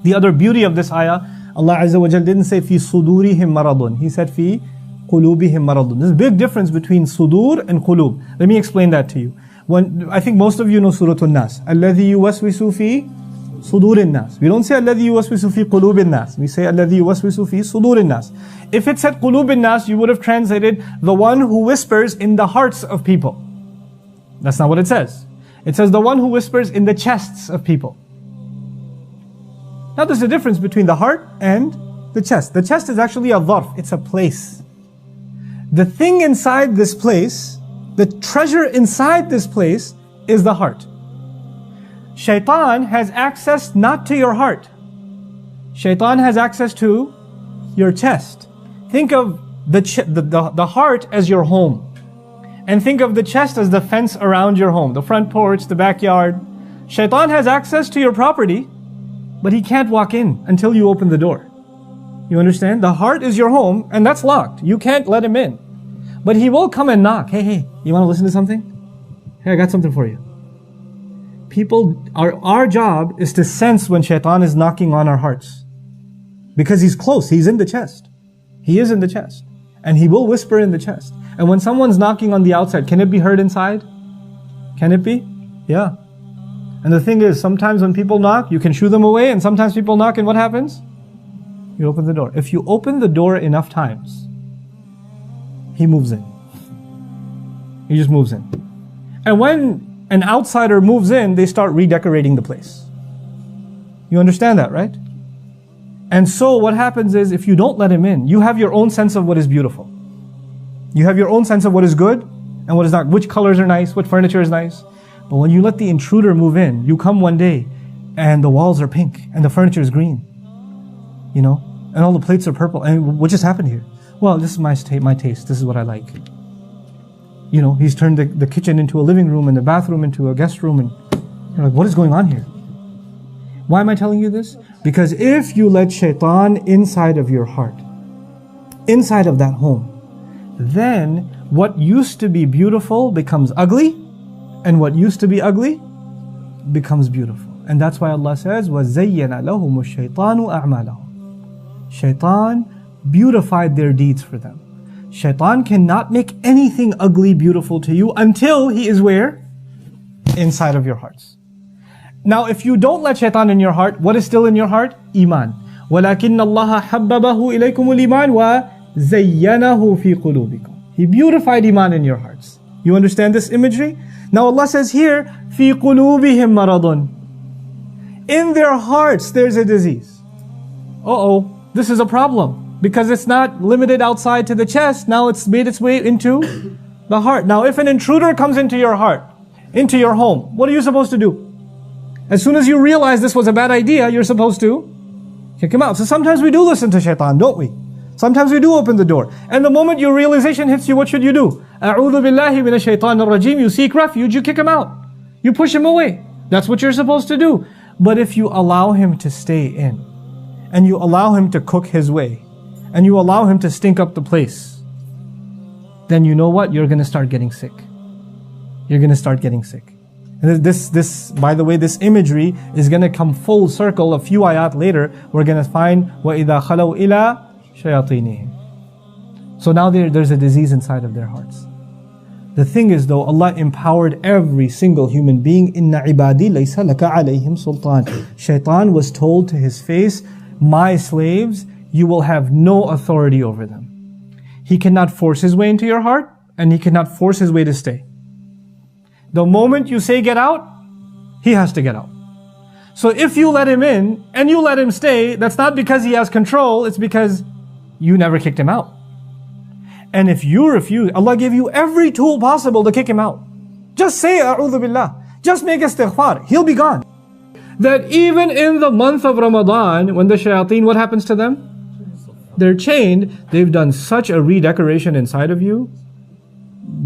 The other beauty of this ayah, Allah Azza wa Jal didn't say fi sudurihim maradun. He said fi qulubihim maradun. There's a big difference between sudur and qulub. Let me explain that to you. I think most of you know Surah An-Nas. Alladhi yuwaswisu fi sudurin nas. We don't say alladhi yuwaswisu fi qulubin nas. We say alladhi yuwaswisu fi sudurin nas. If it said qulubin nas, you would have translated the one who whispers in the hearts of people. That's not what it says. It says the one who whispers in the chests of people. Now there's a difference between the heart and the chest. The chest is actually a dharf, it's a place. The thing inside this place, the treasure inside this place is the heart. Shaytan has access not to your heart. Shaytan has access to your chest. Think of the heart as your home. And think of the chest as the fence around your home, the front porch, the backyard. Shaytan has access to your property, but he can't walk in until you open the door. You understand? The heart is your home, and that's locked. You can't let him in. But he will come and knock. Hey, you want to listen to something? Hey, I got something for you. Our job is to sense when shaitan is knocking on our hearts. Because he's close, he's in the chest. He is in the chest. And he will whisper in the chest. And when someone's knocking on the outside, can it be heard inside? Can it be? Yeah. And the thing is, sometimes when people knock, you can shoo them away, and sometimes people knock and what happens? You open the door. If you open the door enough times, he moves in. He just moves in. And when an outsider moves in, they start redecorating the place. You understand that, right? And so what happens is, if you don't let him in, you have your own sense of what is beautiful. You have your own sense of what is good and what is not, which colors are nice, what furniture is nice. But when you let the intruder move in, you come one day and the walls are pink and the furniture is green, you know, and all the plates are purple. And what just happened here? Well, this is my taste. This is what I like. You know, he's turned the kitchen into a living room and the bathroom into a guest room, and you're like, what is going on here? Why am I telling you this? Because if you let shaitan inside of your heart, inside of that home, then what used to be beautiful becomes ugly, and what used to be ugly becomes beautiful. And that's why Allah says, وَزَيَّنَ لَهُمُ الشَّيْطَانُ أَعْمَالَهُم. Shaitan beautified their deeds for them. Shaitan cannot make anything ugly beautiful to you until he is where? Inside of your hearts. Now if you don't let shaitan in your heart, what is still in your heart? Iman. وَلَكِنَّ اللَّهَ حَبَّبَهُ إِلَيْكُمُ الْإِيمَانِ وَزَيَّنَهُ فِي قُلُوبِكُمْ. He beautified Iman in your hearts. You understand this imagery? Now Allah says here, فِي قُلُوبِهِمْ مَرَضٌ. In their hearts there's a disease. This is a problem. Because it's not limited outside to the chest, now it's made its way into the heart. Now if an intruder comes into your heart, into your home, what are you supposed to do? As soon as you realize this was a bad idea, you're supposed to kick him out. So sometimes we do listen to shaitan, don't we? Sometimes we do open the door. And the moment your realization hits you, what should you do? A'udhu billahi minash shaitanir rajim. You seek refuge, you kick him out. You push him away. That's what you're supposed to do. But if you allow him to stay in, and you allow him to cook his way, and you allow him to stink up the place, then you know what? You're going to start getting sick. You're going to start getting sick. And this, by the way, this imagery is going to come full circle. A few ayat later, we're going to find وَإِذَا خَلَوْا إِلَىٰ شَيَاطِينِهِمْ. So now there's a disease inside of their hearts. The thing is though, Allah empowered every single human being. إِنَّ عِبَادِي لَيْسَ لَكَ عَلَيْهِمْ سُلْطَانٍ. Shaitan was told to his face, my slaves, you will have no authority over them. He cannot force his way into your heart, and he cannot force his way to stay. The moment you say get out, he has to get out. So if you let him in, and you let him stay, that's not because he has control, it's because you never kicked him out. And if you refuse, Allah gave you every tool possible to kick him out. Just say A'udhu Billah. Just make istighfar. He'll be gone. That even in the month of Ramadan, when the shayateen, what happens to them? They're chained. They've done such a redecoration inside of you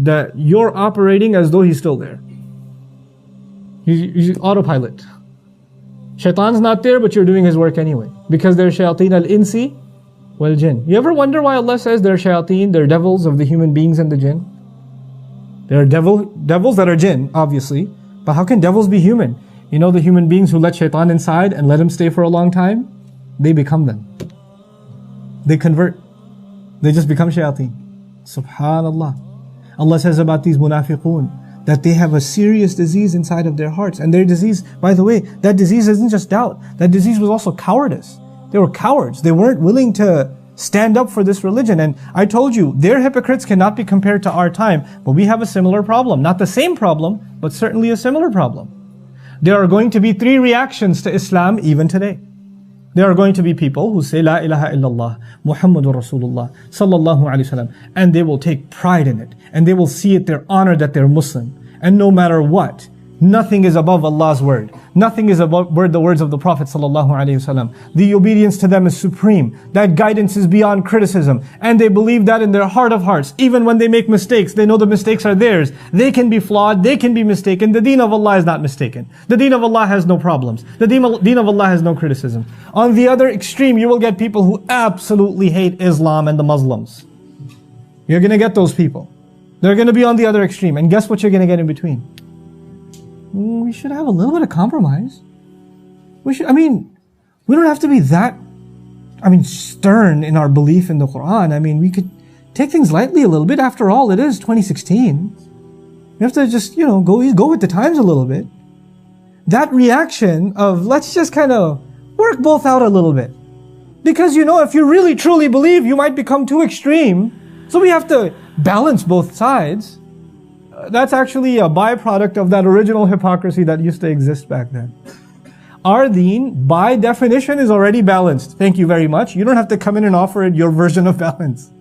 that you're operating as though he's still there. He's autopilot. Shaitan's not there, but you're doing his work anyway. Because they're shayateen al-insi wal-jinn. You ever wonder why Allah says they're shayateen, they're devils of the human beings and the jinn? There are devils that are jinn, obviously. But how can devils be human? You know the human beings who let shaitan inside and let him stay for a long time? They become them. They convert. They just become shayateen. Subhanallah. Allah says about these munafiqun that they have a serious disease inside of their hearts. And their disease, by the way, that disease isn't just doubt. That disease was also cowardice. They were cowards. They weren't willing to stand up for this religion. And I told you, their hypocrites cannot be compared to our time. But we have a similar problem. Not the same problem, but certainly a similar problem. There are going to be 3 reactions to Islam even today. There are going to be people who say, La ilaha illallah, Muhammadur Rasulullah, sallallahu alayhi wasallam, and they will take pride in it. And they will see it their honor that they're Muslim. And no matter what, nothing is above Allah's word. Nothing is above the words of the Prophet sallallahu alaihi wasallam. The obedience to them is supreme. That guidance is beyond criticism. And they believe that in their heart of hearts. Even when they make mistakes, they know the mistakes are theirs. They can be flawed, they can be mistaken. The deen of Allah is not mistaken. The deen of Allah has no problems. The deen of Allah has no criticism. On the other extreme, you will get people who absolutely hate Islam and the Muslims. You're going to get those people. They're going to be on the other extreme. And guess what you're going to get in between? We should have a little bit of compromise. We don't have to be that, stern in our belief in the Quran. We could take things lightly a little bit. After all, it is 2016. We have to just, go with the times a little bit. That reaction of, let's just kind of work both out a little bit. Because, if you really truly believe, you might become too extreme. So we have to balance both sides. That's actually a byproduct of that original hypocrisy that used to exist back then. Our deen, by definition, is already balanced. Thank you very much. You don't have to come in and offer it your version of balance.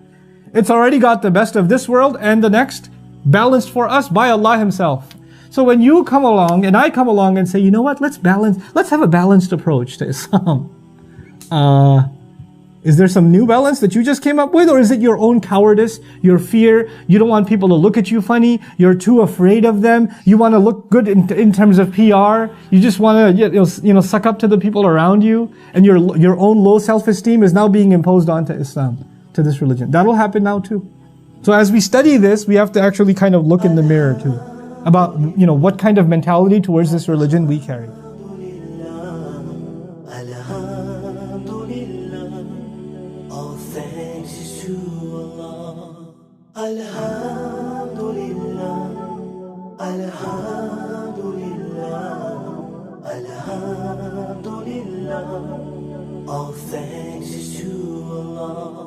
It's already got the best of this world and the next, balanced for us by Allah Himself. So when you come along and I come along and say, you know what, let's have a balanced approach to Islam. Is there some new balance that you just came up with? Or is it your own cowardice, your fear? You don't want people to look at you funny. You're too afraid of them. You want to look good in terms of PR. You just want to suck up to the people around you. And your own low self-esteem is now being imposed onto Islam, to this religion. That'll happen now too. So as we study this, we have to actually kind of look in the mirror too. About, what kind of mentality towards this religion we carry. Alhamdulillah, Alhamdulillah, Alhamdulillah. All thanks is to Allah.